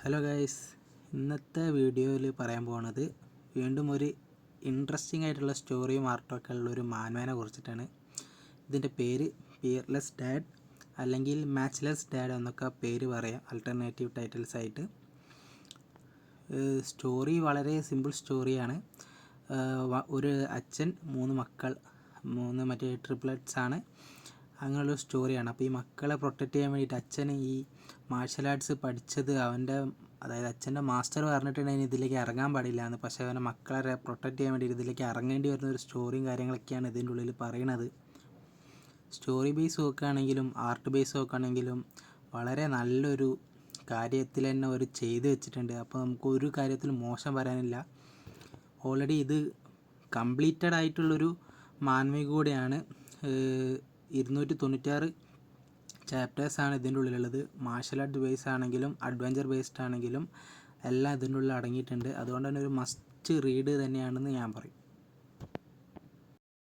Hello guys, ഇന്നത്തെ വീഡിയോയിൽ പറയാൻ പോകുന്നത് വീണ്ടും ഒരു ഇൻട്രസ്റ്റിംഗ് ആയിട്ടുള്ള സ്റ്റോറിയും ആർട്ടൊക്കെ ഉള്ളൊരു മാൻവാനെ കുറിച്ചിട്ടാണ്. ഇതിൻ്റെ പേര് പിയർലെസ് ഡാഡ് അല്ലെങ്കിൽ മാച്ച്ലെസ് ഡാഡ് എന്നൊക്കെ പേര് പറയാം, ആൾട്ടർനേറ്റീവ് ടൈറ്റിൽസ് ആയിട്ട്. സ്റ്റോറി വളരെ സിമ്പിൾ സ്റ്റോറിയാണ്. ഒരു അച്ഛൻ, 3 മക്കൾ, 3 ട്രിപ്ലറ്റ്സ് ആണ്. അങ്ങനെയുള്ള സ്റ്റോറിയാണ്. അപ്പോൾ ഈ മക്കളെ പ്രൊട്ടക്റ്റ് ചെയ്യാൻ വേണ്ടിയിട്ട് അച്ഛൻ ഈ മാർഷൽ ആർട്സ് പഠിച്ചത് അതായത് അച്ഛൻ്റെ മാസ്റ്റർ പറഞ്ഞിട്ടുണ്ടെങ്കിൽ ഇതിലേക്ക് ഇറങ്ങാൻ പാടില്ല എന്ന്. പക്ഷേ അവൻ്റെ മക്കളെ പ്രൊട്ടക്റ്റ് ചെയ്യാൻ വേണ്ടി ഇതിലേക്ക് ഇറങ്ങേണ്ടി വരുന്ന ഒരു സ്റ്റോറിയും കാര്യങ്ങളൊക്കെയാണ് ഇതിൻ്റെ ഉള്ളിൽ പറയണത്. സ്റ്റോറി ബേസ് നോക്കുകയാണെങ്കിലും ആർട്ട് ബേസ് നോക്കുകയാണെങ്കിലും വളരെ നല്ലൊരു കാര്യത്തിൽ തന്നെ അവർ ചെയ്ത് വെച്ചിട്ടുണ്ട്. അപ്പോൾ നമുക്ക് ഒരു കാര്യത്തിൽ മോശം പറയാനില്ല. ഓൾറെഡി ഇത് കംപ്ലീറ്റഡ് ആയിട്ടുള്ളൊരു മാൻവ കൂടെയാണ്. 296 ചാപ്റ്റേഴ്സാണ് ഇതിൻ്റെ ഉള്ളിലുള്ളത്. മാർഷൽ ആർട്ട് ബേസ് ആണെങ്കിലും അഡ്വഞ്ചർ ബേസ്ഡ് ആണെങ്കിലും എല്ലാം ഇതിൻ്റെ ഉള്ളിൽ അടങ്ങിയിട്ടുണ്ട്. അതുകൊണ്ട് തന്നെ ഒരു മസ്റ്റ് റീഡ് തന്നെയാണെന്ന് ഞാൻ പറയും.